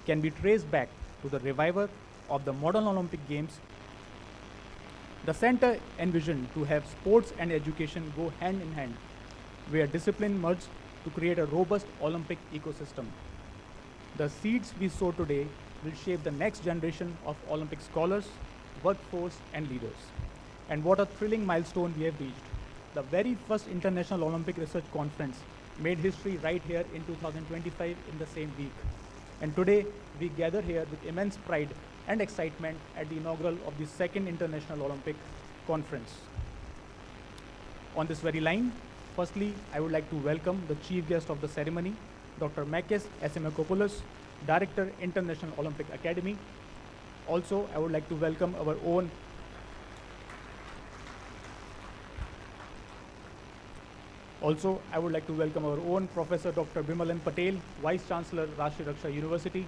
can be traced back to the revival of the modern Olympic Games. The center envisioned to have sports and education go hand in hand, where discipline merge to create a robust Olympic ecosystem. The seeds we sow today will shape the next generation of Olympic scholars, workforce, and leaders. And what a thrilling milestone we have reached. The very first International Olympic Research Conference made history right here in 2025 in the same week. And today, we gather here with immense pride and excitement at the inaugural of the second International Olympic Conference. On this very line, firstly, I would like to welcome the chief guest of the ceremony, Dr. Makis Asimakopoulos, Director, International Olympic Academy. Also, I would like to welcome our own Professor Dr. Bimalan Patel, Vice Chancellor, Rashtriya Raksha University,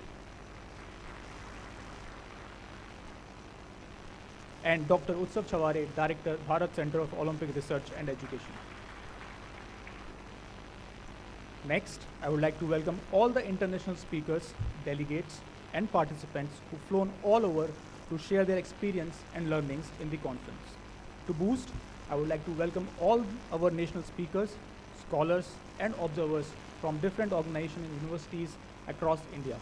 and Dr. Utsav Chaware, Director, Bharat Center of Olympic Research and Education. Next, I would like to welcome all the international speakers, delegates, and participants who've flown all over to share their experience and learnings in the conference. To boost, I would like to welcome all our national speakers, scholars, and observers from different organizations and universities across India.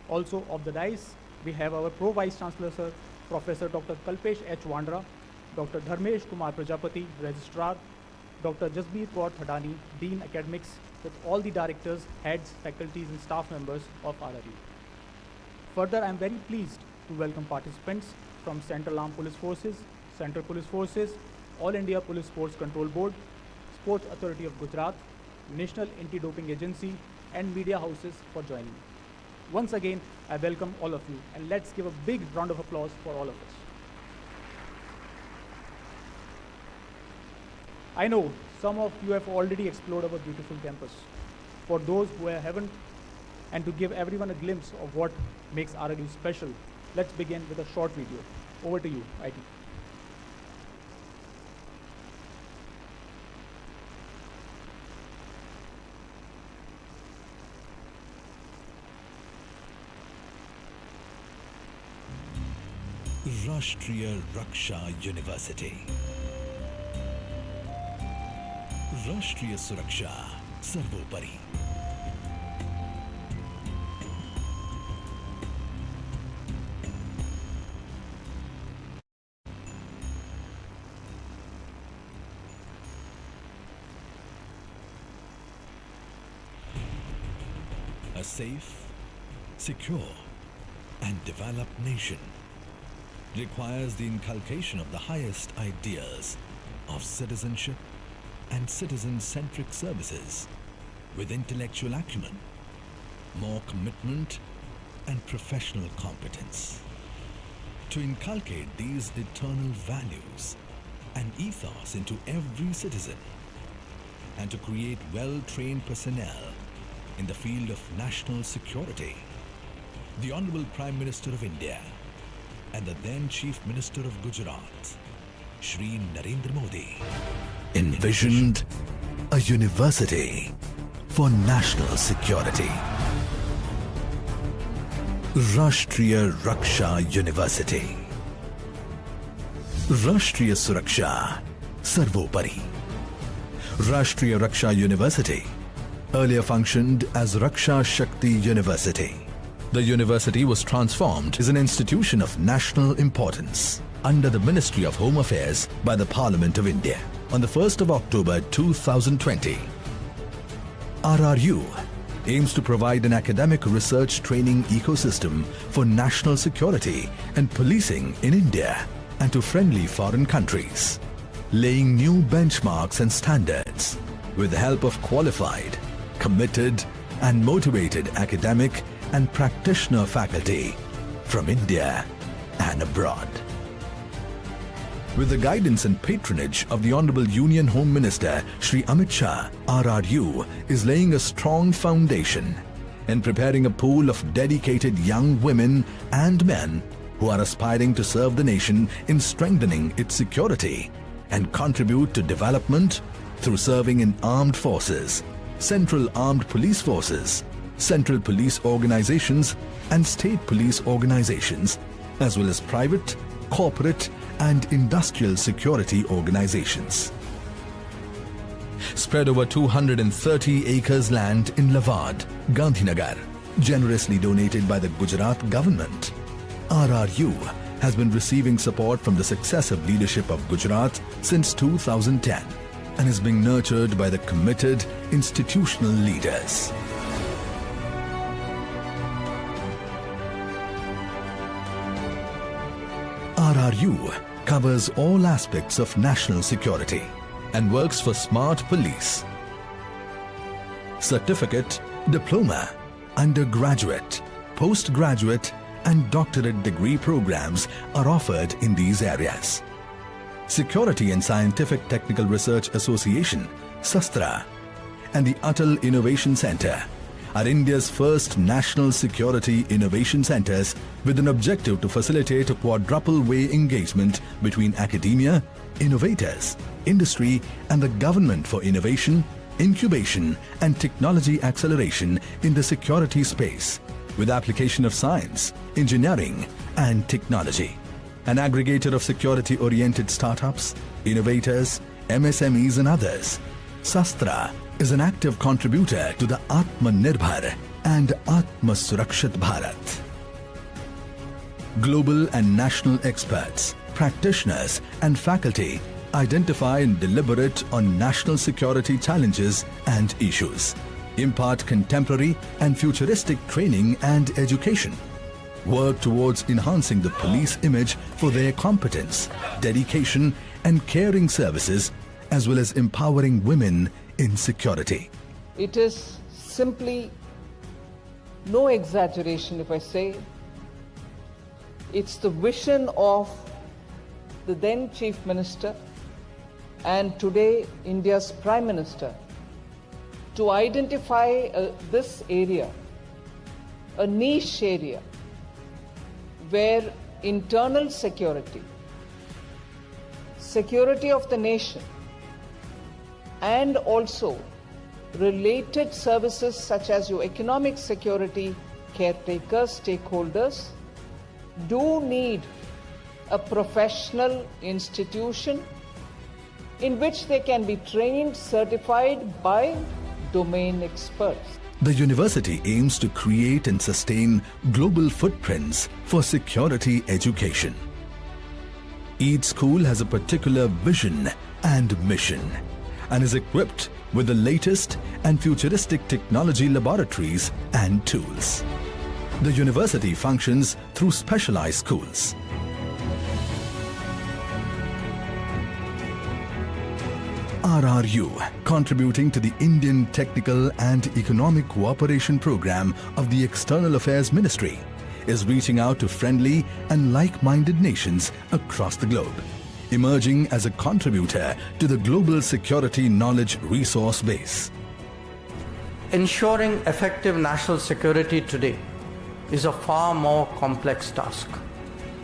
Also, of the dais, we have our Pro-Vice Chancellor, Sir, Professor Dr. Kalpesh H. Wandra, Dr. Dharmesh Kumar Prajapati, Registrar, Dr. Jasbir Kaur Thadani, Dean Academics, with all the directors, heads, faculties, and staff members of RRU. Further, I am very pleased to welcome participants from Central Armed Police Forces, Central Police Forces, All India Police Sports Control Board, Sports Authority of Gujarat, National Anti-Doping Agency, and media houses for joining. Once again, I welcome all of you, and let's give a big round of applause for all of us. I know some of you have already explored our beautiful campus. For those who haven't, and to give everyone a glimpse of what makes RRU special, let's begin with a short video. Over to you, IT. Rashtriya Raksha University. Rashtriya Suraksha Sarvopari. A safe, secure, and developed nation requires the inculcation of the highest ideas of citizenship and citizen-centric services with intellectual acumen, more commitment, and professional competence. To inculcate these eternal values and ethos into every citizen, and to create well-trained personnel in the field of national security, the Honorable Prime Minister of India and the then Chief Minister of Gujarat, Shri Narendra Modi, envisioned a university for national security. Rashtriya Raksha University. Rashtriya Suraksha Sarvopari. Rashtriya Raksha University earlier functioned as Raksha Shakti University. The university was transformed as an institution of national importance under the Ministry of Home Affairs by the Parliament of India on the 1st of October 2020. RRU aims to provide an academic research training ecosystem for national security and policing in India and to friendly foreign countries, laying new benchmarks and standards with the help of qualified, committed, and motivated academic and practitioner faculty from India and abroad. With the guidance and patronage of the Honorable Union Home Minister Shri Amit Shah, RRU is laying a strong foundation and preparing a pool of dedicated young women and men who are aspiring to serve the nation in strengthening its security and contribute to development through serving in armed forces, Central Armed Police Forces, central police organizations and state police organizations, as well as private, corporate and industrial security organizations. Spread over 230 acres land in Lavad, Gandhinagar, generously donated by the Gujarat government, RRU has been receiving support from the successive leadership of Gujarat since 2010 and is being nurtured by the committed institutional leaders. RRU covers all aspects of national security and works for smart police. Certificate, diploma, undergraduate, postgraduate and doctorate degree programs are offered in these areas. Security and Scientific Technical Research Association, SASTRA, and the Atal Innovation Centre are India's first national security innovation centres with an objective to facilitate a quadruple way engagement between academia, innovators, industry and the government for innovation, incubation and technology acceleration in the security space with application of science, engineering and technology. An aggregator of security-oriented startups, innovators, MSMEs and others, Sastra is an active contributor to the Atmanirbhar and Atma Surakshit Bharat. Global and national experts, practitioners and faculty identify and deliberate on national security challenges and issues, impart contemporary and futuristic training and education, work towards enhancing the police image for their competence, dedication and caring services, as well as empowering women in security. It is simply no exaggeration if I say it's the vision of the then Chief Minister and today India's Prime Minister to identify this area, a niche area where internal security, security of the nation and also related services such as your economic security, caretakers, stakeholders do need a professional institution in which they can be trained, certified by domain experts. The university aims to create and sustain global footprints for security education. Each school has a particular vision and mission and is equipped with the latest and futuristic technology laboratories and tools. The university functions through specialized schools. RRU, contributing to the Indian Technical and Economic Cooperation Program of the External Affairs Ministry, is reaching out to friendly and like-minded nations across the globe, emerging as a contributor to the global security knowledge resource base. Ensuring effective national security today is a far more complex task.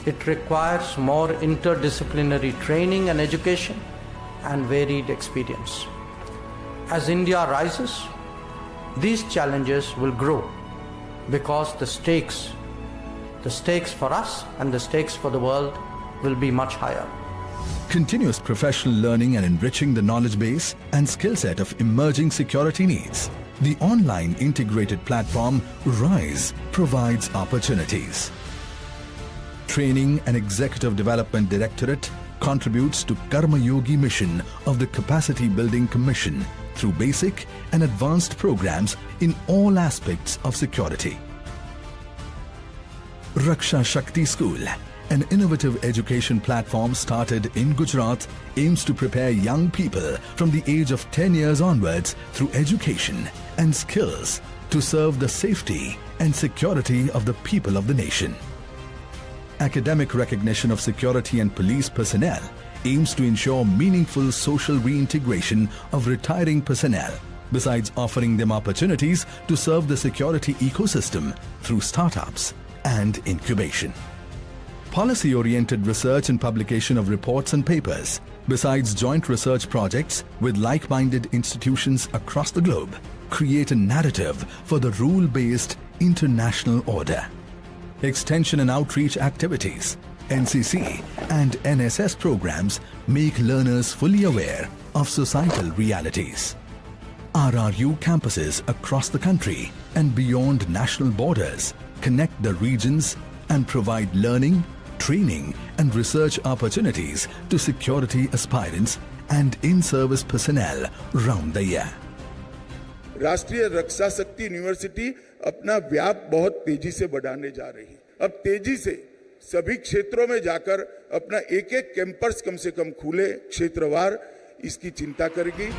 It requires more interdisciplinary training and education and varied experience. As India rises, these challenges will grow because the stakes for us and the stakes for the world will be much higher. Continuous professional learning and enriching the knowledge base and skill set of emerging security needs. The online integrated platform RISE provides opportunities. Training and Executive Development Directorate contributes to Karma Yogi mission of the Capacity Building Commission through basic and advanced programs in all aspects of security. Raksha Shakti School, an innovative education platform started in Gujarat, aims to prepare young people from the age of 10 years onwards through education and skills to serve the safety and security of the people of the nation. Academic recognition of security and police personnel aims to ensure meaningful social reintegration of retiring personnel, besides offering them opportunities to serve the security ecosystem through startups and incubation. Policy-oriented research and publication of reports and papers, besides joint research projects with like-minded institutions across the globe, create a narrative for the rule-based international order. Extension and outreach activities, NCC and NSS programs make learners fully aware of societal realities. RRU campuses across the country and beyond national borders connect the regions and provide learning, training and research opportunities to security aspirants and in-service personnel round the year. राष्ट्रीय रक्षा शक्ति university अपना व्याप बहुत तेजी से बढ़ाने जा रही है। अब तेजी से सभी क्षेत्रों में जाकर अपना एक एक कैंपस कम से कम खुले क्षेत्रवार इसकी चिंता करेगी।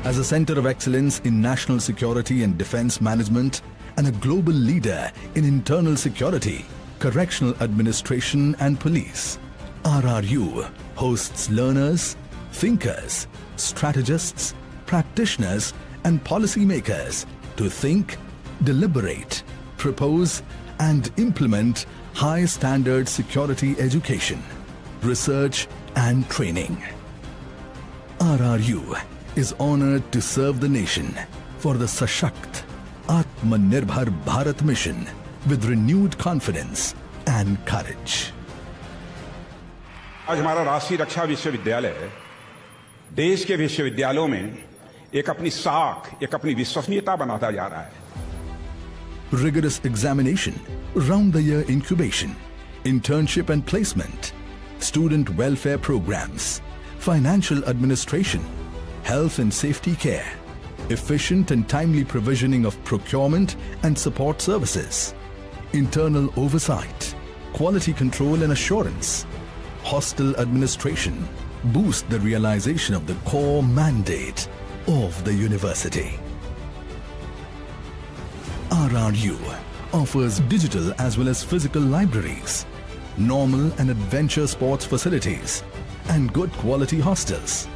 As a center of excellence in national security and defense management and a global leader in internal security, correctional administration and police, RRU hosts learners, thinkers, strategists, practitioners and policymakers to think, deliberate, propose and implement high-standard security education, research and training. RRU is honored to serve the nation for the Sashakt Atmanirbhar Bharat mission with renewed confidence and courage. आज हमारा राष्ट्रीय रक्षा विश्वविद्यालय देश के विश्वविद्यालयों में एक अपनी साख, एक अपनी विश्वसनीयता बनाता जा रहा है. Rigorous examination, round-the-year incubation, internship and placement, student welfare programs, financial administration, health and safety care, efficient and timely provisioning of procurement and support services, internal oversight, quality control and assurance, hostel administration boost the realization of the core mandate of the university. RRU offers digital as well as physical libraries, normal and adventure sports facilities, and good quality hostels.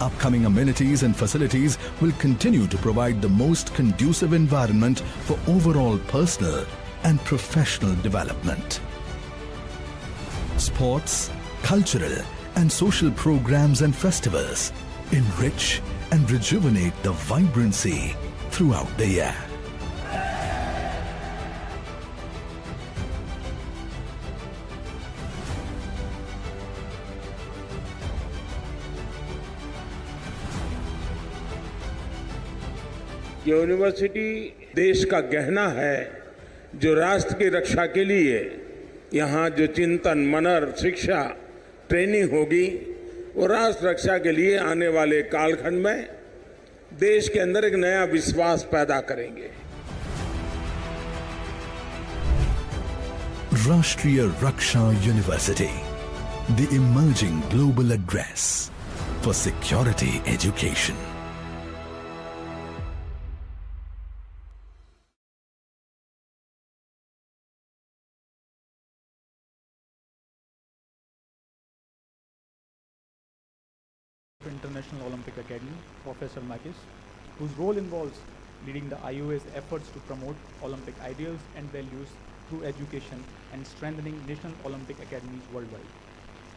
Upcoming amenities and facilities will continue to provide the most conducive environment for overall personal and professional development. Sports, cultural and social programs and festivals enrich and rejuvenate the vibrancy throughout the year. University देश का गहना है जो राष्ट्र की रक्षा के लिए यहाँ जो चिंतन मनन शिक्षा ट्रेनिंग होगी वो राष्ट्र रक्षा के लिए आने वाले कालखंड में देश के अंदर एक नया विश्वास पैदा करेंगे. Rashtriya Raksha University, the emerging global address for security education. International Olympic Academy, Professor Makis, whose role involves leading the IOA's efforts to promote Olympic ideals and values through education and strengthening national Olympic academies worldwide.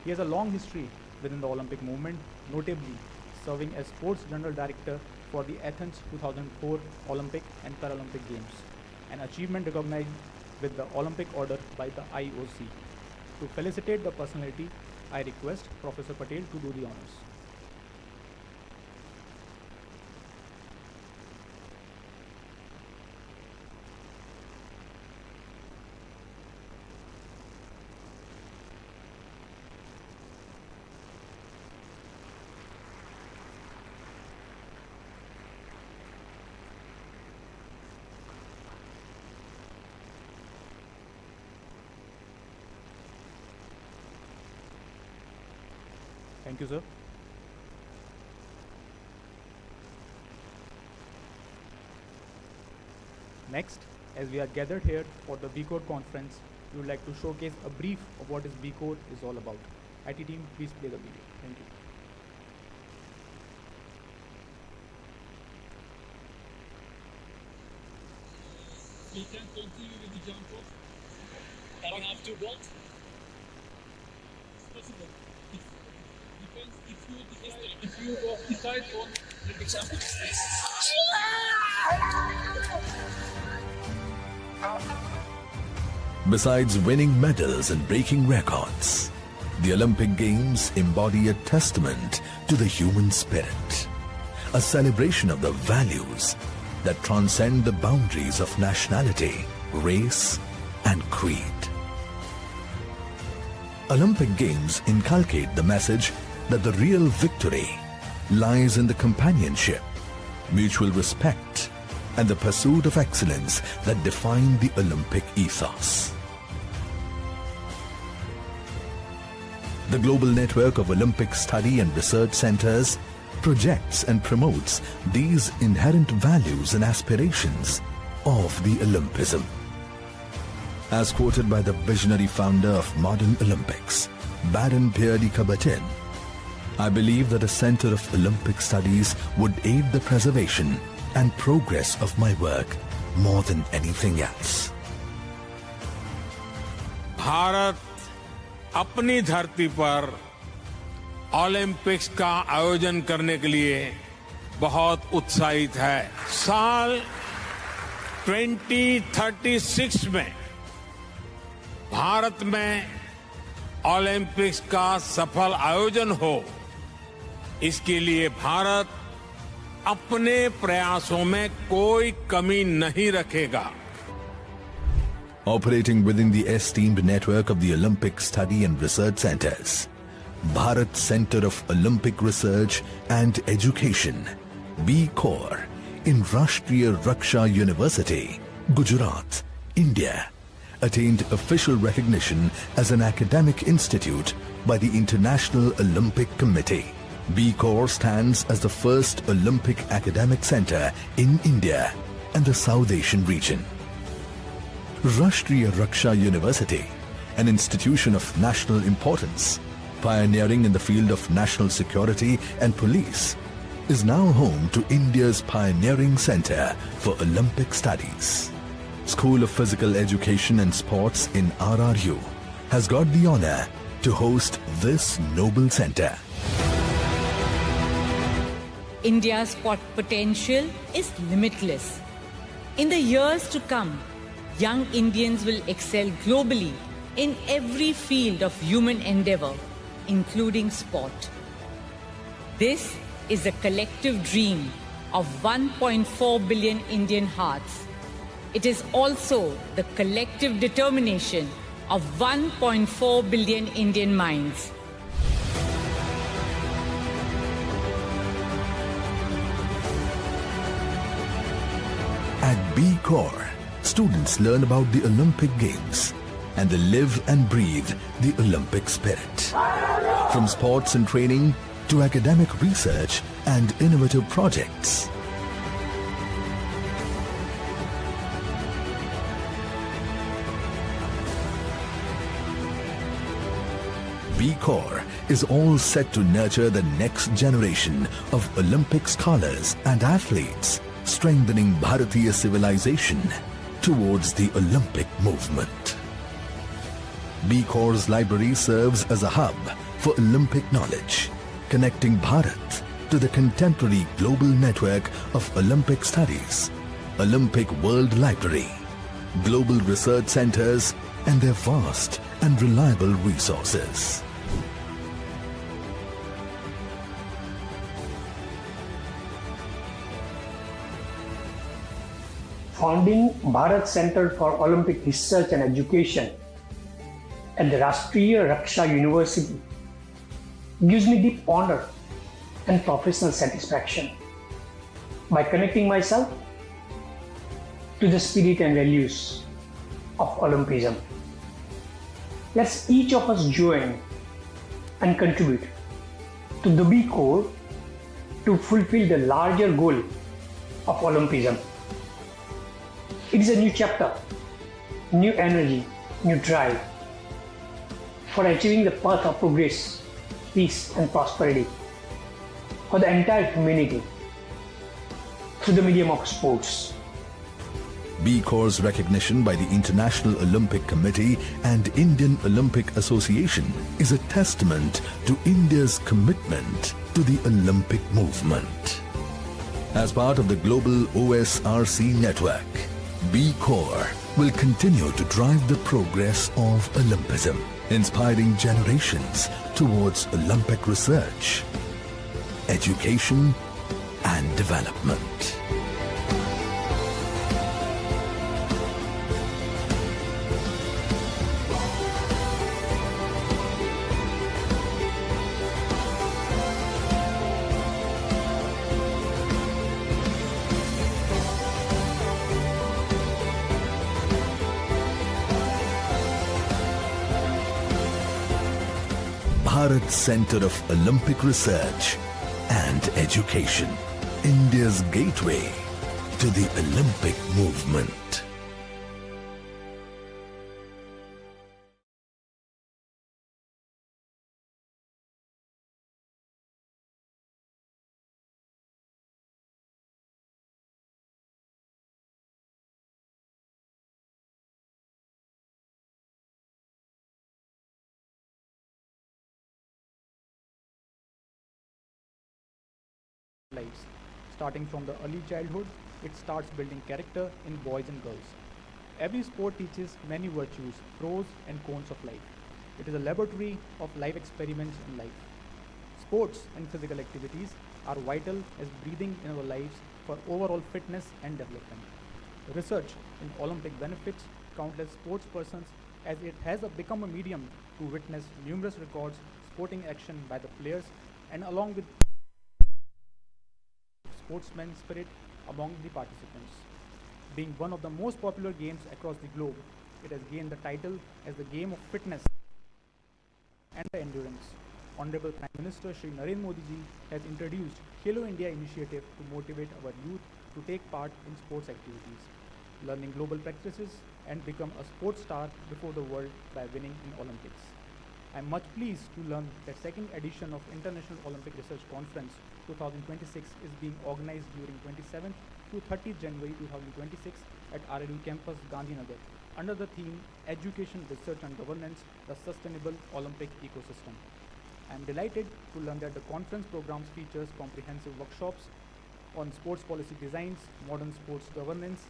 He has a long history within the Olympic movement, notably serving as Sports General Director for the Athens 2004 Olympic and Paralympic Games, an achievement recognized with the Olympic Order by the IORC. To felicitate the personality, I request Professor Patel to do the honors. Thank you, sir. Next, as we are gathered here for the BCORE conference, we would like to showcase a brief of what BCORE is all about. IT team, please play the video. Thank you. We can continue with the jump rope. I don't have to bolt. It's possible. if you decide on example. Besides winning medals and breaking records, the Olympic Games embody a testament to the human spirit, a celebration of the values that transcend the boundaries of nationality, race, and creed. Olympic Games inculcate the message that the real victory lies in the companionship, mutual respect, and the pursuit of excellence that define the Olympic ethos. The global network of Olympic study and research centers projects and promotes these inherent values and aspirations of the Olympism. As quoted by the visionary founder of modern Olympics, Baron Pierre de Coubertin, I believe that a center of Olympic studies would aid the preservation and progress of my work more than anything else. Bharat अपनी धरती पर Olympics का आयोजन करने के लिए बहुत उत्साहित है। साल 2036 में भारत में ओलंपिक्स का सफल आयोजन हो, इसके लिए भारत अपने प्रयासों में कोई कमी नहीं रखेगा। Operating within the esteemed network of the Olympic Study and Research Centers, Bharat Center of Olympic Research and Education, B-Corps, in Rashtriya Raksha University, Gujarat, India, attained official recognition as an academic institute by the International Olympic Committee. B-Corps stands as the first Olympic academic center in India and the South Asian region. Rashtriya Raksha University, an institution of national importance, pioneering in the field of national security and police, is now home to India's pioneering center for Olympic studies. School of Physical Education and Sports in RRU has got the honor to host this noble center. India's sport potential is limitless. In the years to come, young Indians will excel globally in every field of human endeavor, including sport. This is a collective dream of 1.4 billion Indian hearts. It is also the collective determination of 1.4 billion Indian minds. At B-Corps, students learn about the Olympic Games and they live and breathe the Olympic spirit. From sports and training to academic research and innovative projects. B-Corps is all set to nurture the next generation of Olympic scholars and athletes, strengthening Bharatiya civilization towards the Olympic movement. B-Corps library serves as a hub for Olympic knowledge, connecting Bharat to the contemporary global network of Olympic studies, Olympic World Library, global research centers, and their vast and reliable resources. Founding Bharat Center for Olympic Research and Education at the Rashtriya Raksha University gives me deep honor and professional satisfaction by connecting myself to the spirit and values of Olympism. Let's each of us join and contribute to the B-Corps to fulfill the larger goal of Olympism. It is a new chapter, new energy, new drive for achieving the path of progress, peace and prosperity for the entire humanity through the medium of sports. B Corps' recognition by the International Olympic Committee and Indian Olympic Association is a testament to India's commitment to the Olympic movement. As part of the global OSRC network, B Corps will continue to drive the progress of Olympism, inspiring generations towards Olympic research, education, and development. Bharat Center of Olympic Research and Education, India's gateway to the Olympic movement. Lives. Starting from the early childhood, it starts building character in boys and girls. Every sport teaches many virtues, pros and cons of life. It is a laboratory of life experiments in life. Sports and physical activities are vital as breathing in our lives for overall fitness and development. Research in Olympic benefits countless sports persons as it has become a medium to witness numerous records, sporting action by the players, and along with sportsman spirit among the participants. Being one of the most popular games across the globe, it has gained the title as the game of fitness and endurance. Honorable Prime Minister Shri Narendra Modi ji has introduced Khelo India initiative to motivate our youth to take part in sports activities, learning global practices and become a sports star before the world by winning in Olympics. I am much pleased to learn that second edition of International Olympic Research Conference 2026 is being organized during 27th to 30th January 2026 at RLU campus, Gandhinagar, under the theme Education, Research and Governance, the Sustainable Olympic Ecosystem. I am delighted to learn that the conference programs features comprehensive workshops on sports policy designs, modern sports governance,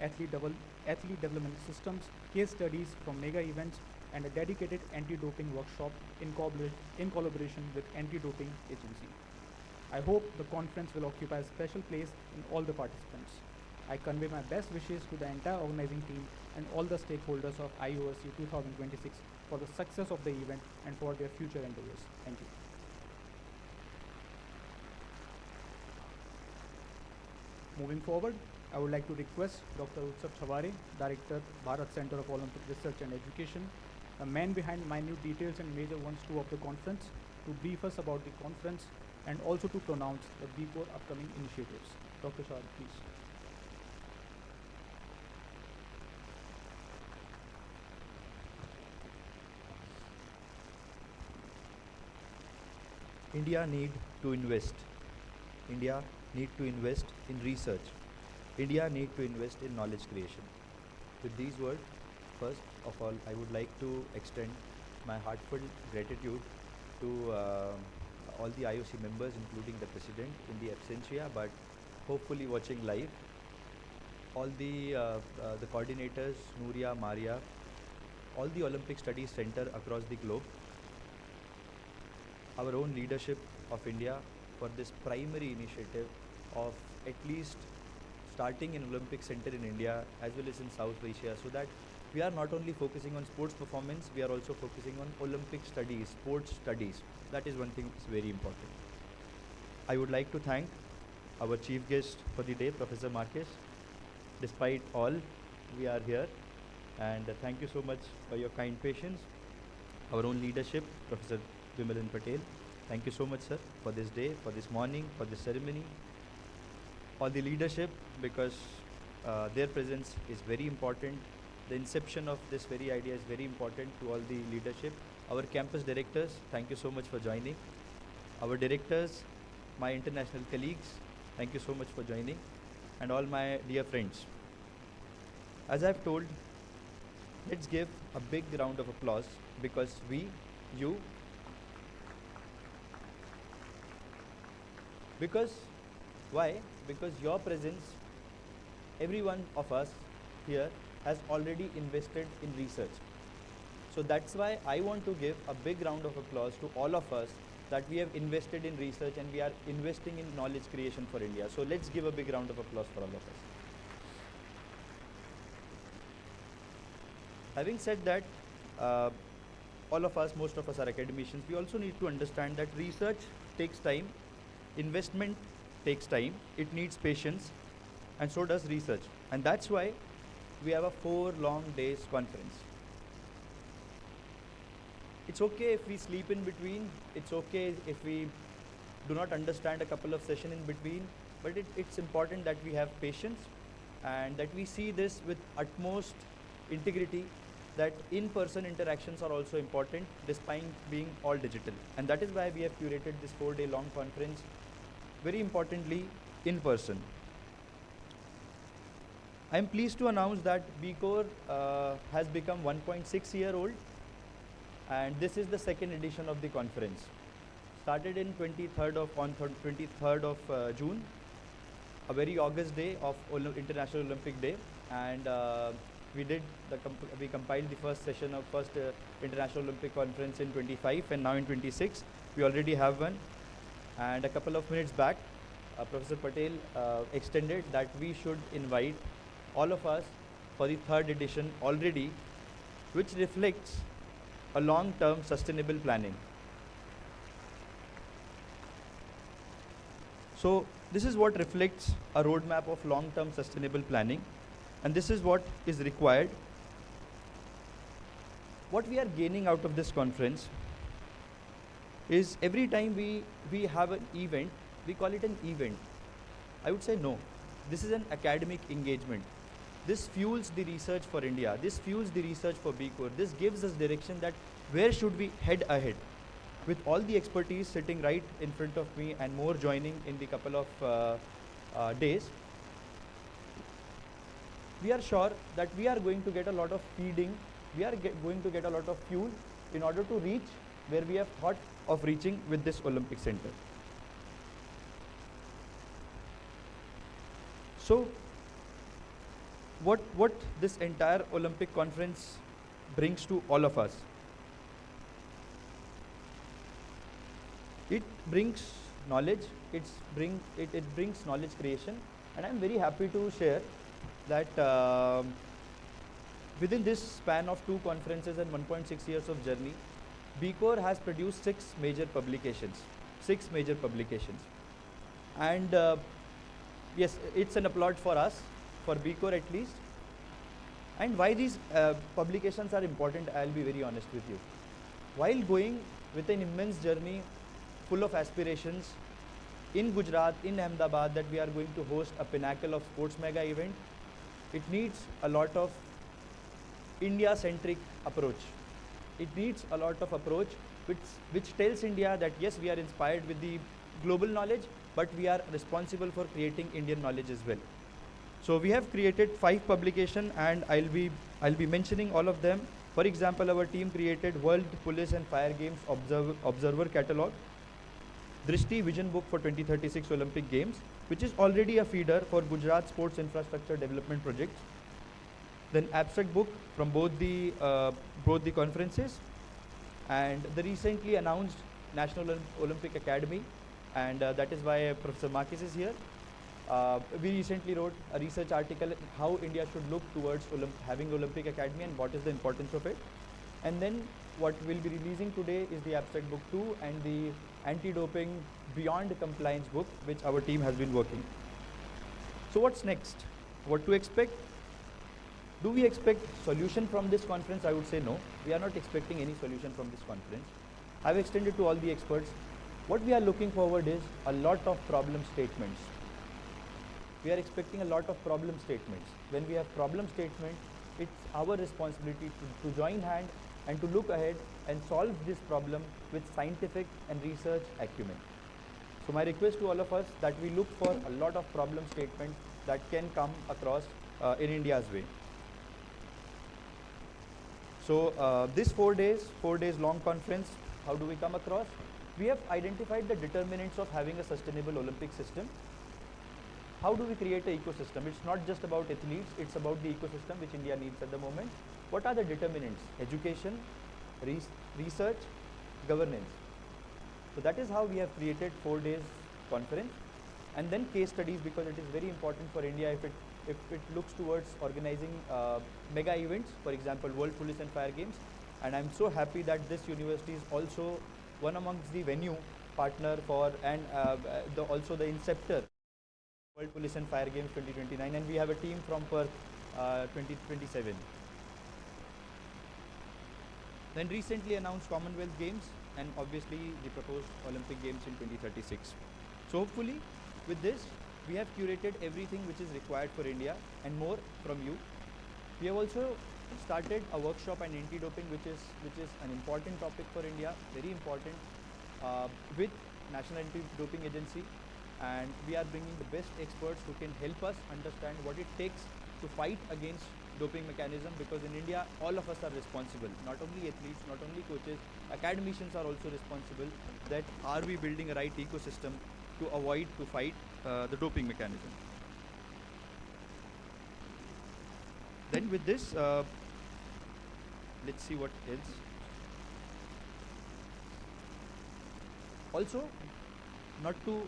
athlete development systems, case studies from mega events, and a dedicated anti-doping workshop in collaboration with Anti-Doping Agency. I hope the conference will occupy a special place in all the participants. I convey my best wishes to the entire organizing team and all the stakeholders of IORC 2026 for the success of the event and for their future endeavors. Thank you. Moving forward, I would like to request Dr. Utsav Chaware, Director, Bharat Center of Olympic Research and Education, the man behind minute details and major ones-two of the conference, to brief us about the conference and also to pronounce the B Corps upcoming initiatives. Dr. Chaware, please. India need to invest. India need to invest in research. India need to invest in knowledge creation. With these words, first of all, I would like to extend my heartfelt gratitude to all the IOC members, including the President in the absentia, but hopefully watching live. All the coordinators, Nuria, Maria, all the Olympic Studies Center across the globe, our own leadership of India for this primary initiative of at least starting an Olympic Center in India as well as in South Asia, so that we are not only focusing on sports performance, we are also focusing on Olympic studies, sports studies. That is one thing that's very important. I would like to thank our chief guest for the day, Professor Marquez. Despite all, we are here, and thank you so much for your kind patience. Our own leadership, Professor Vimalan Patel. Thank you so much, sir, for this day, for this morning, for this ceremony. All the leadership, because their presence is very important. The inception of this very idea is very important to all the leadership. Our campus directors, thank you so much for joining. Our directors, my international colleagues, thank you so much for joining. And all my dear friends. as I've told, let's give a big round of applause because why? Because your presence, every one of us here has already invested in research. So that's why I want to give a big round of applause to all of us that we have invested in research and we are investing in knowledge creation for India. So let's give a big round of applause for all of us. Having said that, all of us, most of us are academicians. We also need to understand that research takes time, investment takes time, it needs patience, and so does research. And that's why we have a 4 long days conference. It's okay if we sleep in between, it's okay if we do not understand a couple of sessions in between, but it's important that we have patience and that we see this with utmost integrity, that in-person interactions are also important despite being all digital. And that is why we have curated this 4-day long conference, very importantly, in person. I am pleased to announce that BCore has become 1.6-year-old, and this is the 2nd edition of the conference. Started in 23rd of June, a very August day of International Olympic Day, and we compiled the first session of first International Olympic Conference in 25, and now in 26 we already have one. And a couple of minutes back, Professor Patel extended that we should invite all of us for the 3rd edition already, which reflects a long-term sustainable planning. So this is what reflects a roadmap of long-term sustainable planning, and this is what is required. What we are gaining out of this conference is every time we have an event, we call it an event. I would say no, this is an academic engagement. This fuels the research for India, this fuels the research for BCore, this gives us direction that where should we head ahead. With all the expertise sitting right in front of me and more joining in the couple of days, we are sure that we are going to get a lot of feeding, we are going to get a lot of fuel in order to reach where we have thought of reaching with this Olympic Center. So what this entire Olympic conference brings to all of us? It brings knowledge, it brings knowledge creation, and I'm very happy to share that within this span of 2 conferences and 1.6 years of journey, BCore has produced 6 major publications. And yes, it's an applaud for us, for BCore at least. And why these publications are important, I'll be very honest with you. While going with an immense journey full of aspirations in Gujarat, in Ahmedabad, that we are going to host a pinnacle of sports mega event, it needs a lot of India-centric approach. It needs a lot of approach which tells India that yes, we are inspired with the global knowledge, but we are responsible for creating Indian knowledge as well. So we have created 5 publications, and I'll be mentioning all of them. For example, our team created World Police and Fire Games Observer Catalog, Drishti Vision Book for 2036 Olympic Games, which is already a feeder for Gujarat Sports Infrastructure Development Projects. Then abstract book from both the conferences, and the recently announced National Olympic Academy, and that is why Professor Marquez is here. We recently wrote a research article how India should look towards having Olympic Academy and what is the importance of it. And then what we'll be releasing today is the abstract book 2 and the anti-doping beyond compliance book, which our team has been working. So what's next? What to expect? Do we expect solution from this conference? I would say no. We are not expecting any solution from this conference. I've extended to all the experts. What we are looking forward is a lot of problem statements. We are expecting a lot of problem statements. When we have problem statements, it's our responsibility to join hand and to look ahead and solve this problem with scientific and research acumen. So my request to all of us that we look for a lot of problem statements that can come across in India's way. So this 4 days long conference, how do we come across? We have identified the determinants of having a sustainable Olympic system. How do we create an ecosystem? It's not just about athletes, it's about the ecosystem which India needs at the moment. What are the determinants? Education, research, governance. So that is how we have created 4 days conference, and then case studies, because it is very important for India if it looks towards organizing mega events, for example World Police and Fire Games. And I'm so happy that this university is also one amongst the venue partner for and also the inceptor World Police and Fire Games 2029, and we have a team from Perth 2027. Then recently announced Commonwealth Games, and obviously the proposed Olympic Games in 2036. So hopefully with this we have curated everything which is required for India and more from you. We have also started a workshop on anti-doping, which is an important topic for India, very important, with National Anti-Doping Agency, and we are bringing the best experts who can help us understand what it takes to fight against doping mechanism, because in India all of us are responsible, not only athletes, not only coaches, academicians are also responsible. That are we building a right ecosystem to fight the doping mechanism. Then with this, let's see what else. Also, not to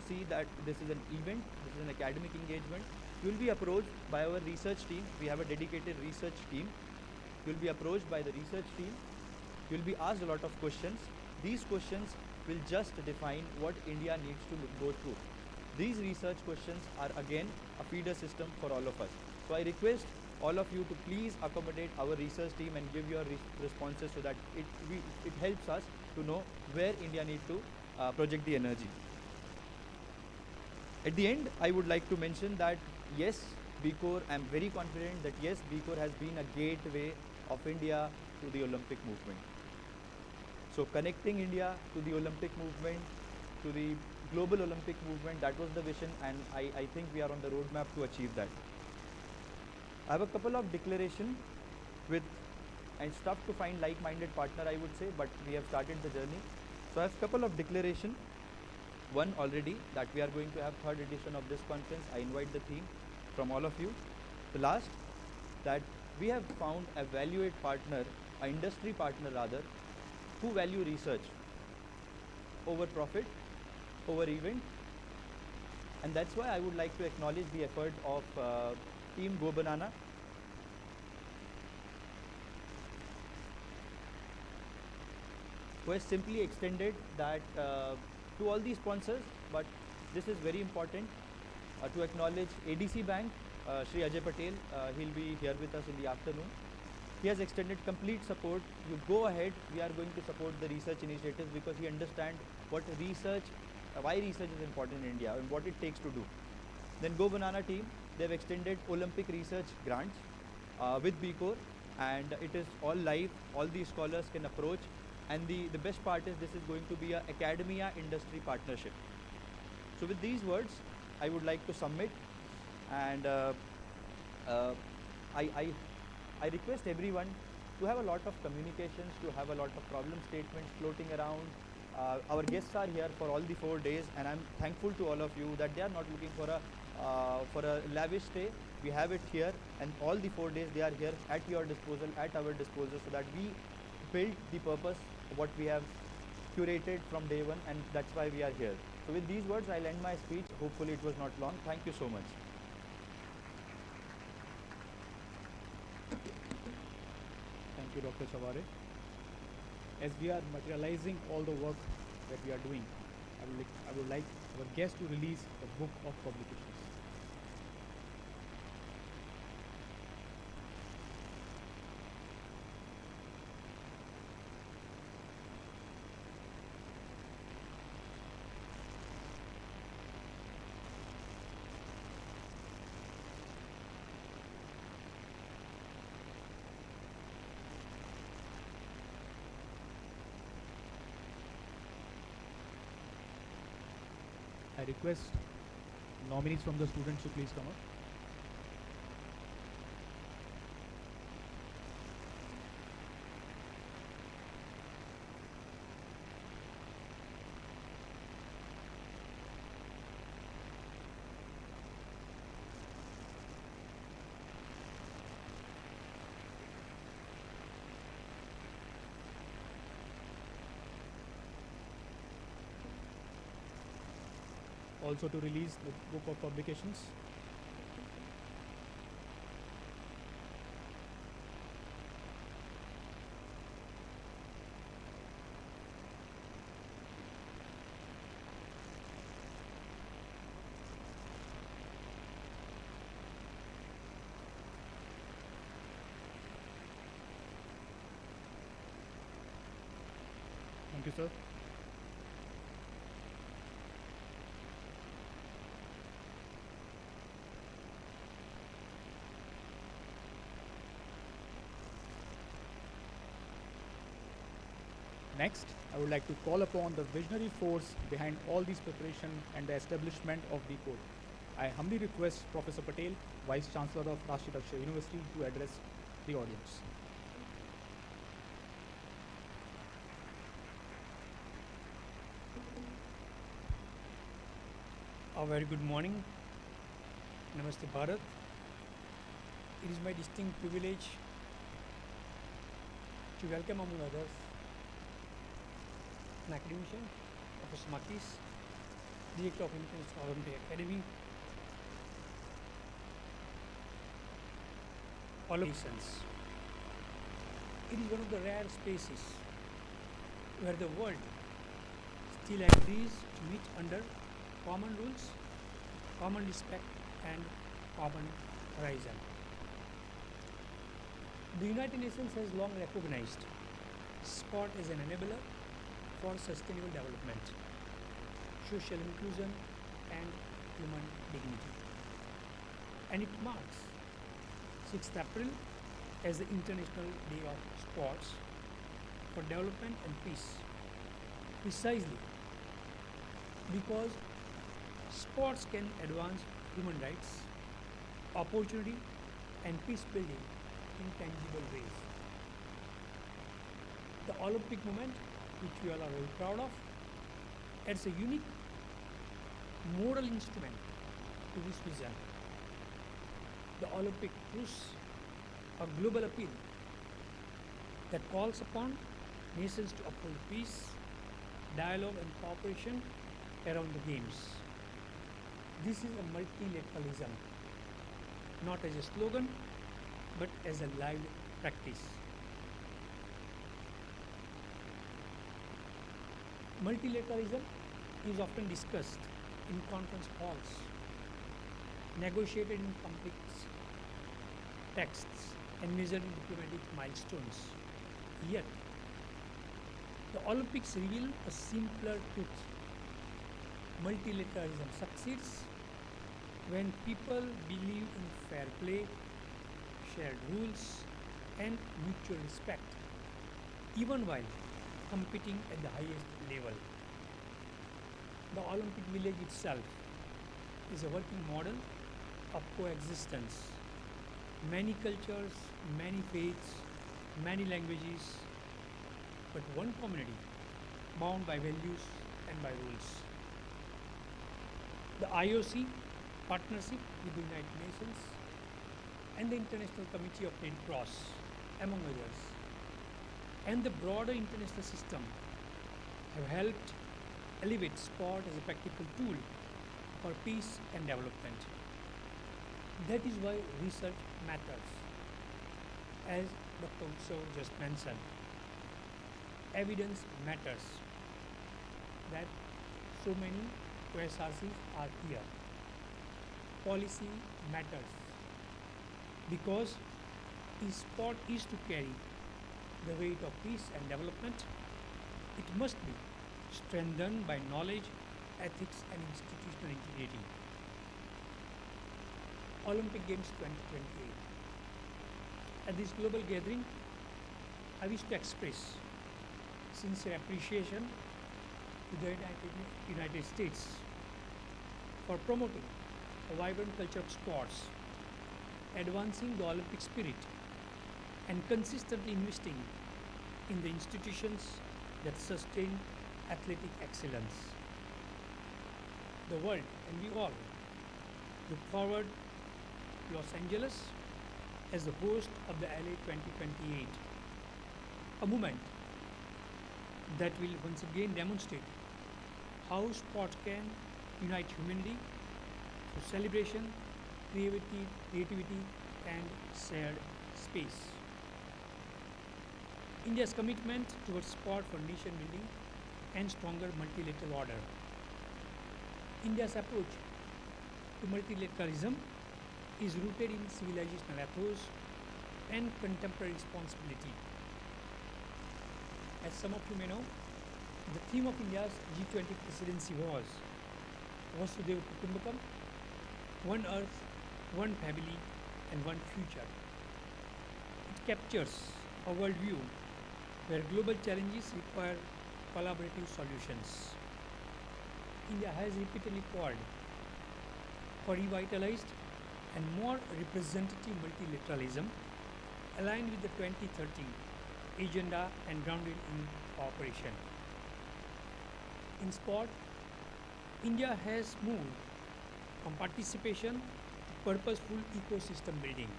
see that this is an event, this is an academic engagement. You will be approached by our research team. We have a dedicated research team. You will be approached by the research team. You will be asked a lot of questions. These questions will just define what India needs to go through. These research questions are again a feeder system for all of us. So I request all of you to please accommodate our research team and give your responses, so that it helps us to know where India needs to project the energy. At the end, I would like to mention that yes, BCOR, I am very confident that yes, BCOR has been a gateway of India to the Olympic movement. So connecting India to the Olympic movement, to the global Olympic movement, that was the vision, and I think we are on the roadmap to achieve that. I have a couple of declarations and it's tough to find like-minded partner, I would say, but we have started the journey. So I have a couple of declarations. One already, that we are going to have 3rd edition of this conference. I invite the theme from all of you. The last, that we have found a valued partner, an industry partner rather, who value research over profit, over event. And that's why I would like to acknowledge the effort of Team Go Banana. Who has simply extended that to all the sponsors, but this is very important to acknowledge ADC Bank, Shri Ajay Patel. He'll be here with us in the afternoon. He has extended complete support. You go ahead, we are going to support the research initiatives, because he understands what research, why research is important in India and what it takes to do. Then Go Banana team, they have extended Olympic research grants with BCOR, and it is all live, all the scholars can approach. And the best part is this is going to be a academia industry partnership. So with these words, I would like to submit, and I request everyone to have a lot of communications, to have a lot of problem statements floating around. Our guests are here for all the 4 days, and I'm thankful to all of you that they are not looking for a lavish stay. We have it here, and all the 4 days they are here at your disposal, at our disposal, so that we build the purpose of what we have curated from day one, and that's why we are here. So with these words, I'll end my speech. Hopefully it was not long. Thank you so much. Thank you, Dr. Chavare. As we are materializing all the work that we are doing, I would like our guest to release the book of publications. I request nominees from the students to please come up. also to release the book of publications. Thank you, sir. Next, I would like to call upon the visionary force behind all these preparation and the establishment of the code. I humbly request Professor Patel, Vice Chancellor of Rashtriya Raksha University, to address the audience. A very good morning. Namaste Bharat. It is my distinct privilege to welcome among others an academician, Professor Makis, Director of International Olympic Academy, Olympians. It is one of the rare spaces where the world still agrees to meet under common rules, common respect and common horizon. The United Nations has long recognized sport as an enabler for sustainable development, social inclusion and human dignity. And it marks 6th April as the International Day of Sports for Development and Peace, precisely because sports can advance human rights, opportunity and peace building in tangible ways. The Olympic movement, which we all are very proud of, adds a unique moral instrument to this vision. The Olympic push a global appeal that calls upon nations to uphold peace, dialogue and cooperation around the games. This is a multilateralism, not as a slogan, but as a live practice. Multilateralism is often discussed in conference halls, negotiated in complex texts, and measured in diplomatic milestones. Yet, the Olympics reveal a simpler truth. Multilateralism succeeds when people believe in fair play, shared rules, and mutual respect, even while competing at the highest level. The Olympic village itself is a working model of coexistence. Many cultures, many faiths, many languages, but one community bound by values and by rules. The IOC partnership with the United Nations and the International Committee of Red Cross, among others, and the broader international system have helped elevate sport as a practical tool for peace and development. That is why research matters. As Dr. Utsav just mentioned, evidence matters that so many OSRCs are here. Policy matters because if sport is to carry the weight of peace and development, it must be strengthened by knowledge, ethics and institutional integrity. Olympic Games 2028. At this global gathering, I wish to express sincere appreciation to the United States for promoting a vibrant culture of sports, advancing the Olympic spirit, and consistently investing in the institutions that sustain athletic excellence. The world and we all look forward to Los Angeles as the host of the LA 2028, a moment that will once again demonstrate how sport can unite humanity through celebration, creativity and shared space. India's commitment towards sport for nation building and stronger multilateral order. India's approach to multilateralism is rooted in civilizational ethos and contemporary responsibility. As some of you may know, the theme of India's G20 presidency was Vasudhaiva Kutumbakam, one earth, one family and one future. It captures a worldview where global challenges require collaborative solutions. India has repeatedly called for revitalized and more representative multilateralism aligned with the 2030 agenda and grounded in cooperation. In sport, India has moved from participation to purposeful ecosystem building.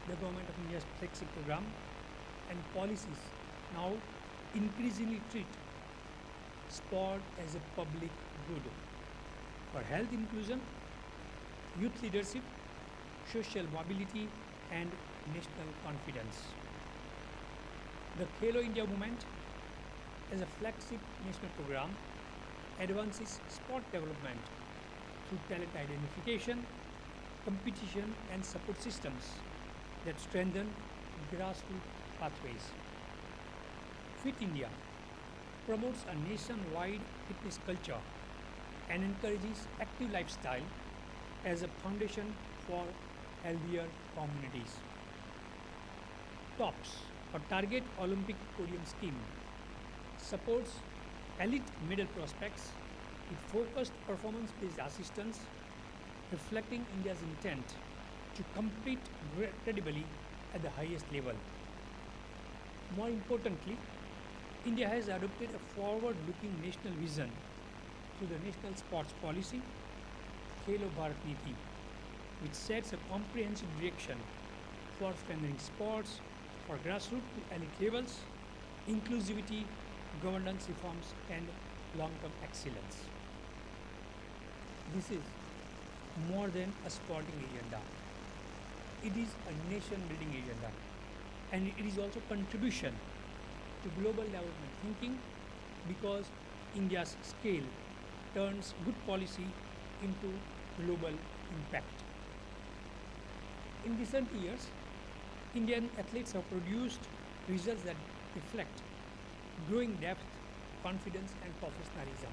The Government of India's flagship program and policies now increasingly treat sport as a public good for health inclusion, youth leadership, social mobility and national confidence. The Khelo India movement as a flagship national program advances sport development through talent identification, competition and support systems that strengthen grassroots pathways. Fit India promotes a nationwide fitness culture and encourages active lifestyle as a foundation for healthier communities. TOPS or Target Olympic Podium Scheme supports elite medal prospects with focused performance-based assistance reflecting India's intent to compete credibly at the highest level. More importantly, India has adopted a forward-looking national vision through the National Sports Policy, Khelo Bharat Niti, which sets a comprehensive direction for strengthening sports for grassroots to elite levels, inclusivity, governance reforms and long-term excellence. This is more than a sporting agenda. It is a nation-building agenda, and it is also contribution to global development thinking because India's scale turns good policy into global impact. In recent years, Indian athletes have produced results that reflect growing depth, confidence and professionalism.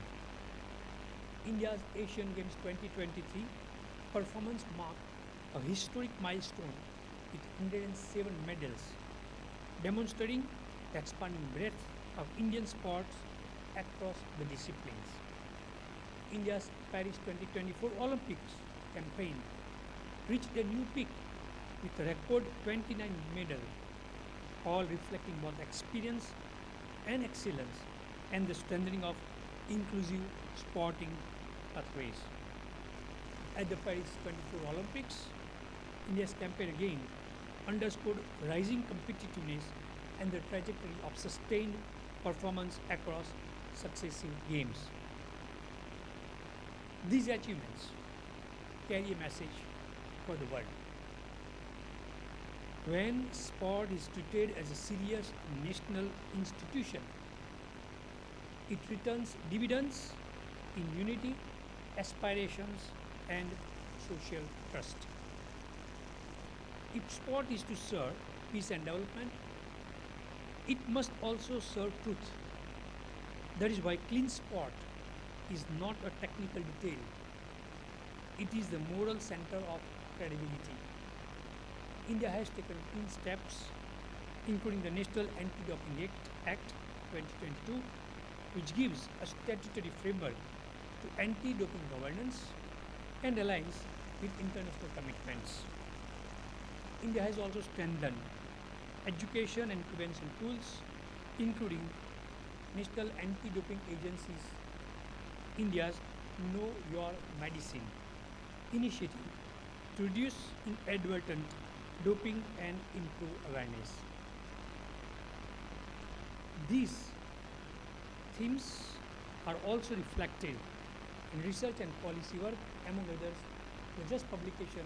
India's Asian Games 2023 performance marked a historic milestone with 107 medals, demonstrating the expanding breadth of Indian sports across the disciplines. India's Paris 2024 Olympics campaign reached a new peak with a record 29 medals, all reflecting both experience and excellence and the strengthening of inclusive sporting pathways. At the Paris 24 Olympics, India's campaign again underscored rising competitiveness and the trajectory of sustained performance across successive games. These achievements carry a message for the world. When sport is treated as a serious national institution, it returns dividends in unity, aspirations, and social trust. If sport is to serve peace and development, it must also serve truth. That is why clean sport is not a technical detail. It is the moral center of credibility. India has taken key steps, including the National Anti-Doping Act 2022, which gives a statutory framework to anti-doping governance and aligns with international commitments. India has also strengthened education and prevention tools, including National Anti-Doping Agency's India's Know Your Medicine initiative to reduce inadvertent doping and improve awareness. These themes are also reflected in research and policy work, among others, the just publication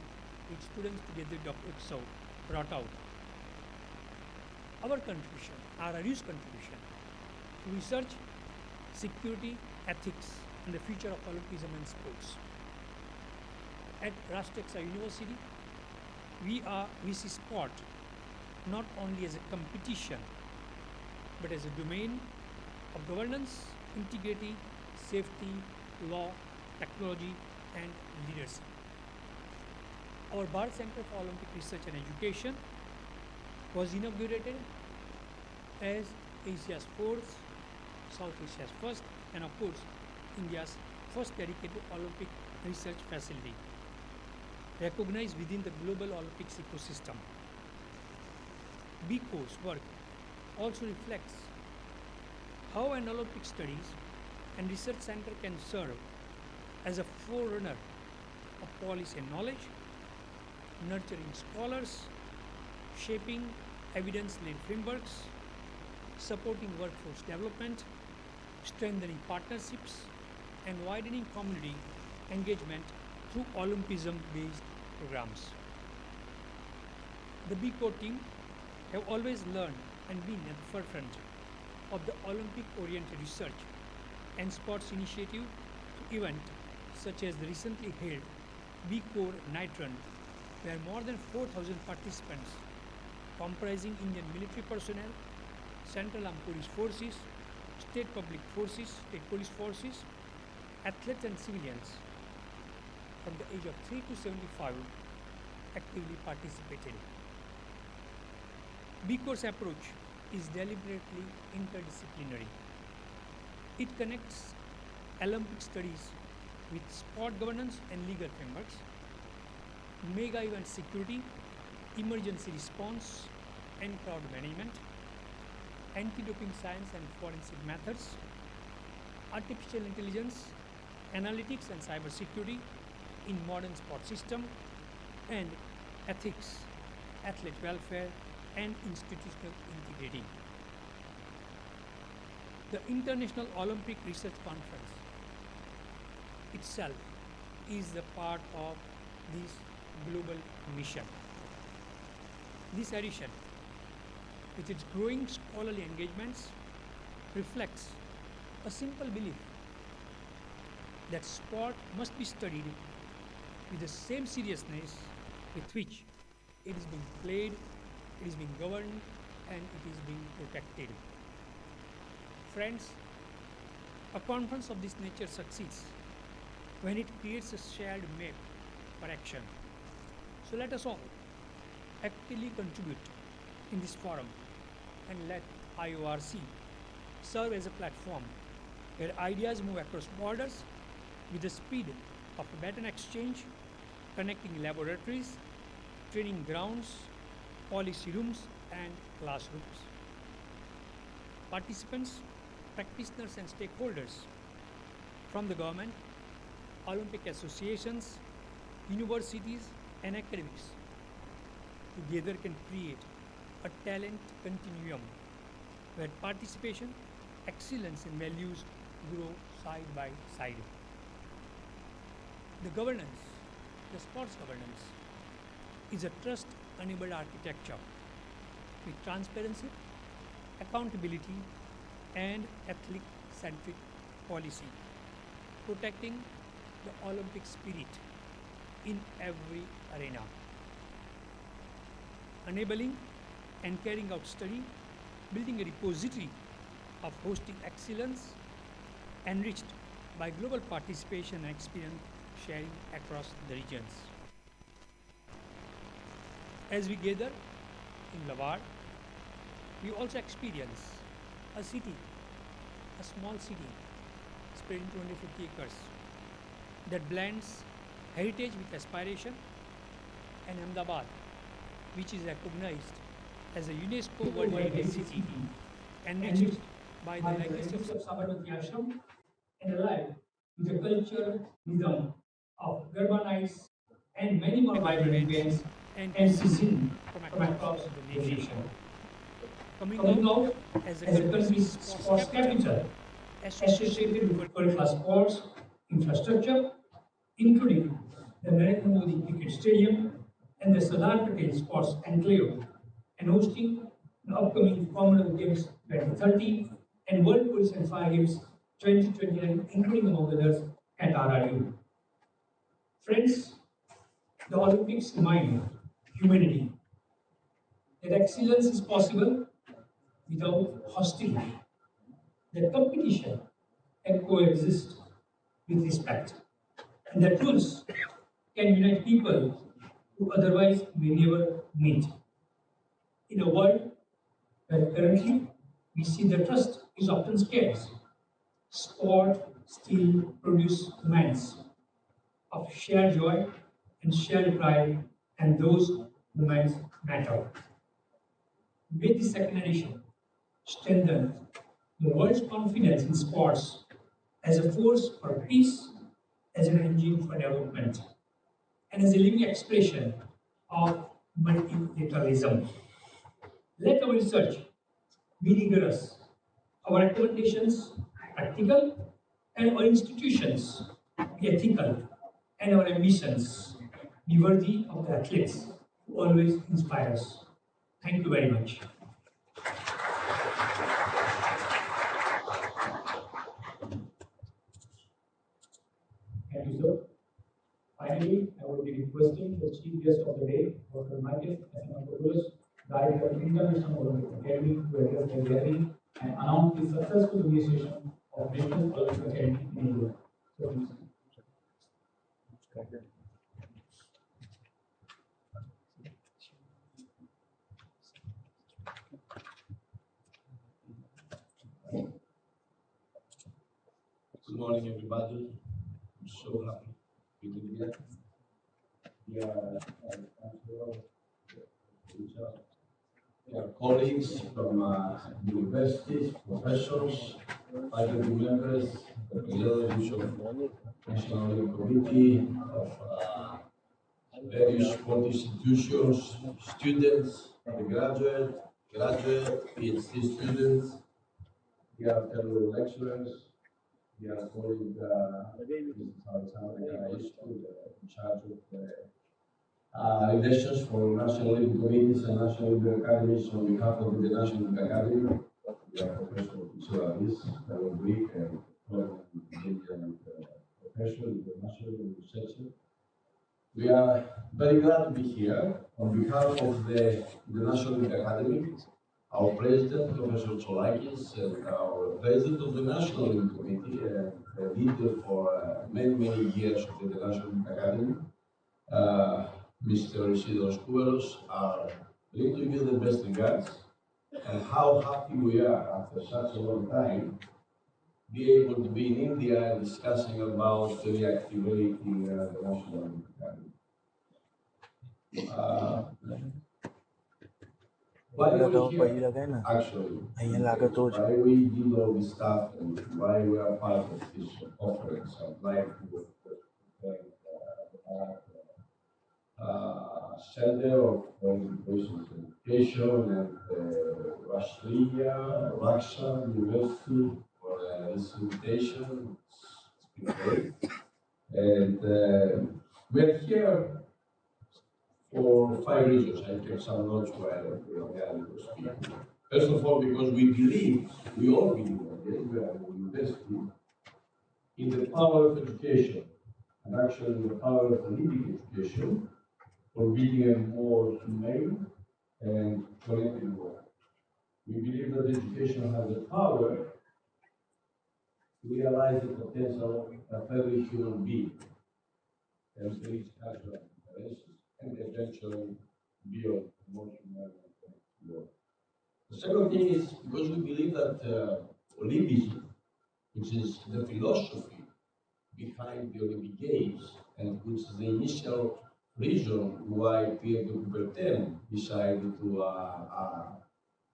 which students together Dr. Utsav brought out. Our contribution, RRU's contribution to research, security, ethics, and the future of Olympism and sports. At Rashtraksha University, we see sport not only as a competition, but as a domain of governance, integrity, safety, law, technology, and leadership. Our Bharat Center for Olympic Research and Education was inaugurated as Asia's fourth, South Asia's first, and of course, India's first dedicated Olympic research facility, recognized within the global Olympics ecosystem. BCO's work also reflects how an Olympic studies and research center can serve as a forerunner of policy and knowledge, nurturing scholars, shaping evidence-led frameworks, supporting workforce development, strengthening partnerships, and widening community engagement through Olympism-based programs. The BCO team have always learned and been at the forefront of the Olympic-oriented research and sports initiative to events such as the recently held BCO Night Run, where more than 4,000 participants comprising Indian military personnel, Central Armed Police Forces, State Public Forces, State Police Forces, athletes and civilians from the age of 3 to 75 actively participated. BCO's approach is deliberately interdisciplinary. It connects Olympic studies with sport governance and legal frameworks, mega event security, emergency response and crowd management, anti-doping science and forensic methods, artificial intelligence, analytics and cyber security in modern sport system, and ethics, athlete welfare, and institutional integrity. The International Olympic Research Conference itself is the part of this global mission. This edition, with its growing scholarly engagements, reflects a simple belief that sport must be studied with the same seriousness with which it is being played, it is being governed, and it is being protected. Friends, a conference of this nature succeeds when it creates a shared map for action. So let us all actively contribute in this forum and let IORC serve as a platform where ideas move across borders with the speed of a baton exchange, connecting laboratories, training grounds, policy rooms, and classrooms. Participants, practitioners, and stakeholders from the government, Olympic associations, universities, and academics together can create a talent continuum where participation, excellence, and values grow side by side. The governance, the sports governance, is a trust-enabled architecture with transparency, accountability, and athlete-centric policy, protecting the Olympic spirit in every arena, enabling and carrying out study, building a repository of hosting excellence, enriched by global participation and experience sharing across the regions. As we gather in Lavard, we also experience a city, a small city spread into 250 acres that blends heritage with aspiration, and Ahmedabad, which is recognized as a UNESCO World Heritage City, enriched by the legacy of Sabarmati Ashram and alive with the culture, rhythm of Garba nights and many more vibrant events and cuisine from across the nation. Coming out as a country's sports capital, associated with world-class sports infrastructure, including the Narendra Modi Cricket Stadium and the Sardar Patel Sports Enclave, and hosting the upcoming Commonwealth Games 2030 and World Police and Fire Games 2029, including among others at RRU. Friends, the Olympics remind humanity that excellence is possible without hostility, that competition can coexist with respect, and that rules can unite people who otherwise may never meet. In a world where currently we see that trust is often scarce, sport still produces moments of shared joy and shared pride, and those moments matter. May this second edition strengthen the world's confidence in sports as a force for peace, as an engine for development, and as a living expression of multilateralism. Let our research be rigorous, our recommendations practical, and our institutions be ethical, and our ambitions be worthy of the athletes who always inspire us. Thank you very much. Thank you, sir. Finally, I would be requesting the chief guest of the day, Dr. Michael Athanasopoulos, Director of International Olympic Academy, to address the gathering and announce the successful initiation of National Olympic Academy in India. So, please. Good morning, everybody. I'm so happy to be here. We are colleagues from universities, professors, faculty members, representatives of National Olympic Committee, of various sport institutions, students, undergraduate, graduate, PhD students. We are fellow lecturers. We are calling Mrs. Alexandra in charge of relations for National Olympic Committees and National Olympic Academies on behalf of the National Olympic Academy. We are Professor Pisiladis, fellow Greek and Indian professor, international researcher. We are very glad to be here on behalf of the National Olympic Academy. Our president, Professor Tsolakis, and our president of the National Olympic Committee, and the leader for many years of the International Olympic Academy, Mr. Isidros Kouvelos, are bringing to you the best regards, and how happy we are after such a long time be able to be in India and discussing about reactivating the National Olympic Academy. Why we here? Actually, why we did all this stuff and why we are part of this conference. I'd like to thank Center of Education and Raksha University for this invitation. It's been great. And we're here for 5 reasons. I took some notes while Gabi was speaking. First of all, because we all believe, we are in university, in the power of education, and actually in the power of Olympic education, for building a more humane and connected world. We believe that education has the power to realize the potential of every human being and reach cultural aspirations, and eventually beyond more human world. The second thing is because we believe that Olympism, which is the philosophy behind the Olympic Games, and which is the initial reason why Pierre de Coubertin decided to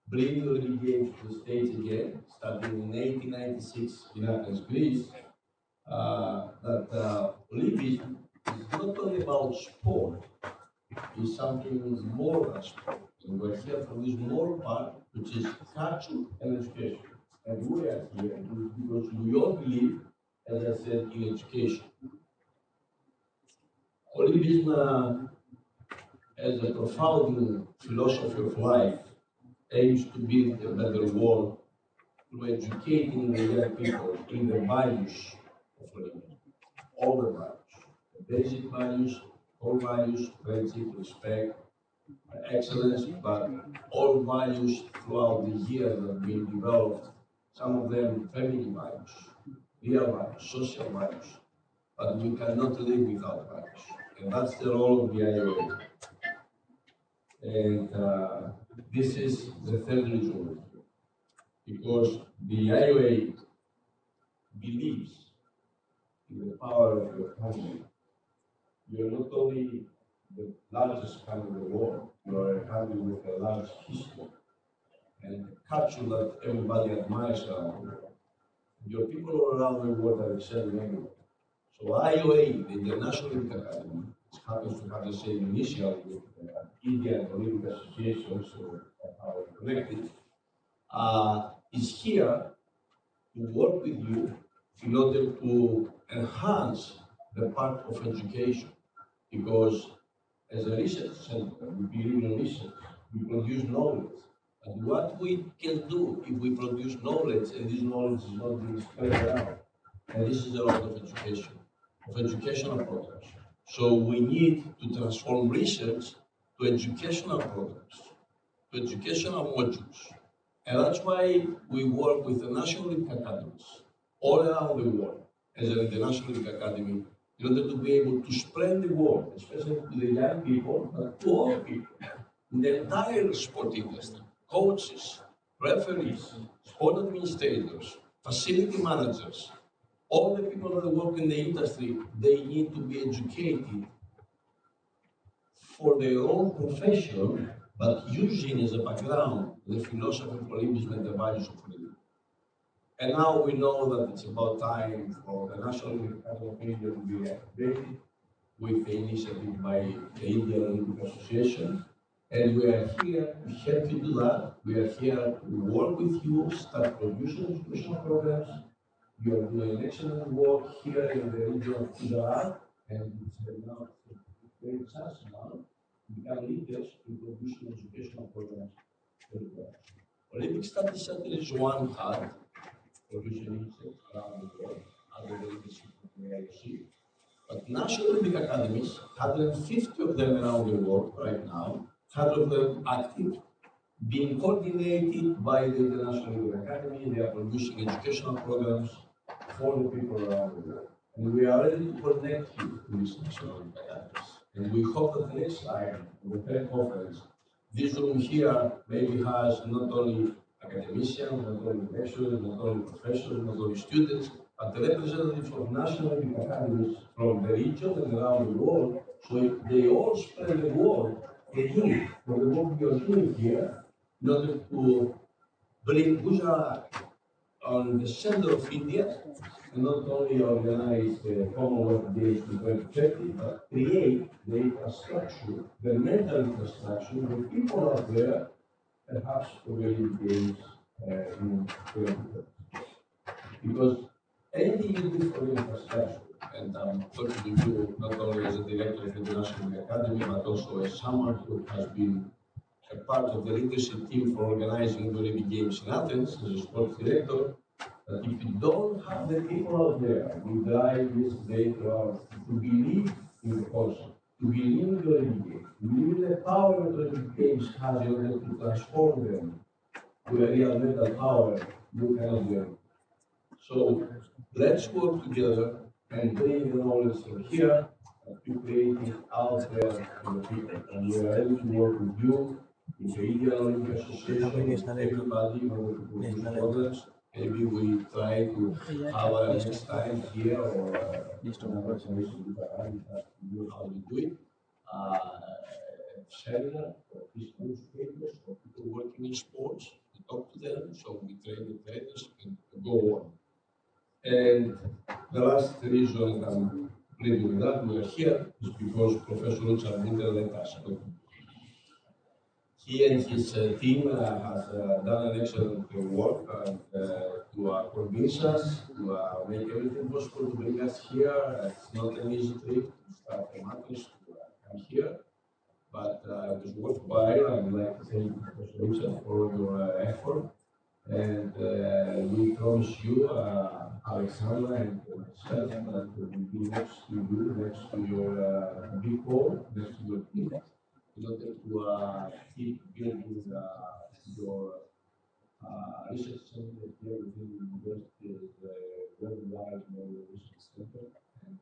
bring the Olympic Games to the stage again, starting in 1896 in Athens, Greece, that Olympism is not only about sport, it's something more than sport. And we're here for this more part, which is culture and education. And we are here because we all believe as I said, in education. Olympism, as a profound philosophy of life, aims to build a better world through educating the young people in the values of Olympism. All the values, the basic values, core values, friendship, respect, excellence, but all values throughout the years that have been developed, some of them family values, real values, social values, but we cannot live without values. And that's the role of the IOA. And this is the third reason, because the IOA believes in the power of your country. You're not only the largest country in the world, you are a country with a large history and a culture that everybody admires around the world. Your people all around the world are excelling everywhere. So IOA, the International Olympic Academy, which happens to have the same initial with the Indian Olympic Association, so how connected, is here to work with you in order to enhance the part of education. Because as a research center, we believe in research, we produce knowledge. And what we can do if we produce knowledge and this knowledge is not being spread around, and this is a lot of education, of educational programs. So we need to transform research to educational programs, to educational modules. And that's why we work with the national Olympic academies all around the world as an international Olympic academy in order to be able to spread the word, especially to the young people, but to all people, in the entire sport industry, coaches, referees, sport administrators, facility managers, all the people that work in the industry, they need to be educated for their own profession, but using as a background the philosophy of Olympism and the values of Olympism. And now we know that it's about time for the National Olympic Academy of India to be activated with the initiative by the Indian Olympic Association. And we are here to help you do that. We are here to work with you, start producing educational programs. You are doing excellent work here in the region of Gujarat, and it's now very chance now to become leaders in producing educational programs very well. Olympic Study Center is one hub producing research around the world under the leadership of the IOC. But National Olympic Academies, 150 of them around the world right now, 100 of them active, being coordinated by the International Olympic Academy. They are producing educational programs for the people around the world. And we are ready to connect you to these National Olympic Academies. And we hope that the next time, the third conference, this room here maybe has not only academicians, not only lecturers, not only professors, not only students, but the representatives of national academies from the region and around the world, so they all spread the word, the need for the work we are doing here, in order to bring Gujarat on the center of India, and not only organize the Commonwealth Games in 2030, but create the infrastructure, the mental infrastructure, the people out there, perhaps for the Games in 2030. Because anything you do for the infrastructure, and I'm talking to you not only as a director of the International Academy, but also as someone who has been a part of the leadership team for organizing the Olympic Games in Athens as a sports director, that if you don't have the people out there who drive this day to believe in the concept, to believe in the Olympic Games, to believe in the power that the Olympic Games has in order to transform them to a real mental power, you cannot do it. So let's work together and bring the knowledge from here to create it out there to the people. And we are ready to work with you, with the Indian Olympic Association, with everybody in order to produce programs. Maybe we try to have a next time here or another information with how we do it. Seminar for physical trainers, for people working in sports, we talk to them, so we train the trainers and go on. And the last reason I'm pleased with that we are here is because Professor Richard Winter let us. he and his team has done an excellent work to convince us, to make everything possible to bring us here. It's not an easy trip to start from Athens to come here, but it was worthwhile. I would like to thank Professor Richard for your effort. And we promise you, Alexandra and myself, that we will be next to you, next to your big goal, next to your team, in order to keep building your research center here within the university as a worldwide research center, and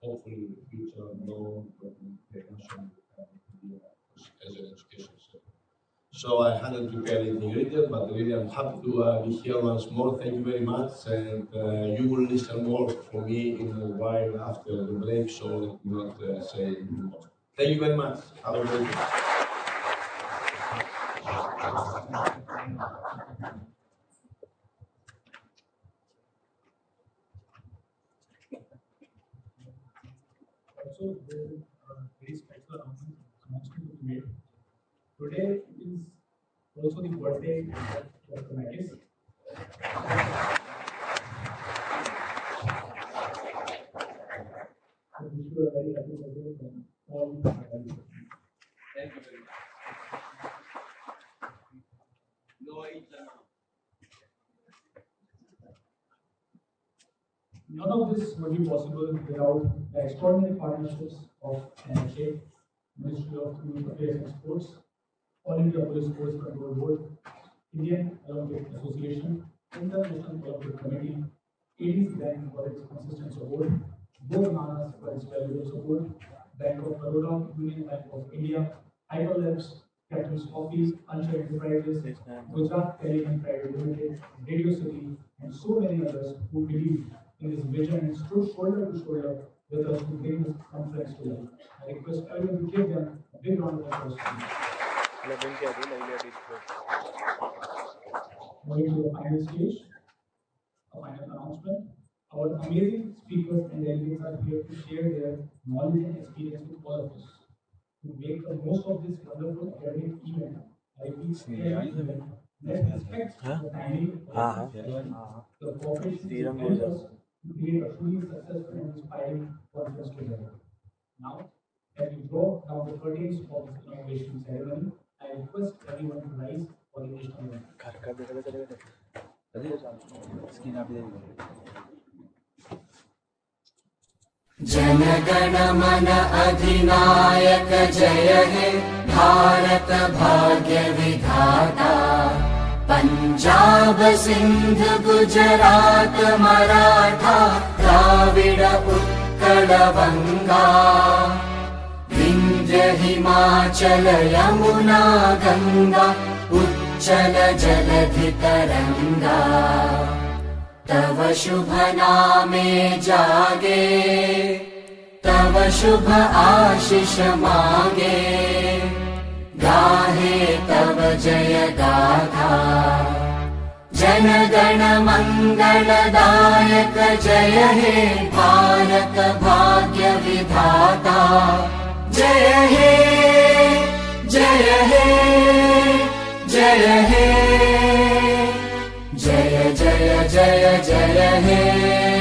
hopefully in the future known for the national as an education center. So I handed to Kelly and Ingrid, but really I'm happy to be here once more. Thank you very much, and you will listen more for me in a while after the break, so let me not say more. Thank you very much. Have a great day. Also, there is a very special announcement to be made. Today is also the birthday of Dr. Mackis. I wish you a very happy birthday from all the family. Thank you very much. None of this would be possible without the extraordinary partnerships of NHA, Ministry of Youth Affairs and Sports, All India Police Sports Control Board, Indian Olympic Association, International Olympic Committee, ADC Bank for its consistent support, Go Bananas for its valuable support, Bank of Baroda, Union Bank of India, Hyperlabs, Captain's Coffee, Ansher Enterprises, Gujarat Telecom Private Limited, Radio City, and so many others who believe in this vision and stood shoulder to shoulder with us to bring this conference to life. I request everyone to give them a big round of applause. Moving to the final stage, a final announcement. Our amazing speakers and delegates are here to share their knowledge and experience with all of us. To make the most of this wonderful academic event, I repeat, let's respect the timing, the cooperation and help us to create a truly successful and inspiring conference together. Now, as we draw down the curtains of this inauguration ceremony, I request everyone to rise for the national anthem. जनगण मन अधिनायक जय हे भारत भाग्य विधाता पंजाब सिंध गुजरात मराठा द्राविड उत्कल बंगा विंध्य हिमाचल यमुना गंगा उच्चल जलधि तरंगा तव शुभ नामे जागे तव शुभ आशीष मांगे गाहे तव जय गाथा जन गण मंगलदायक जय हे भारत भाग्य विधाता जय हे जय हे जय हे जय जय जय जय हे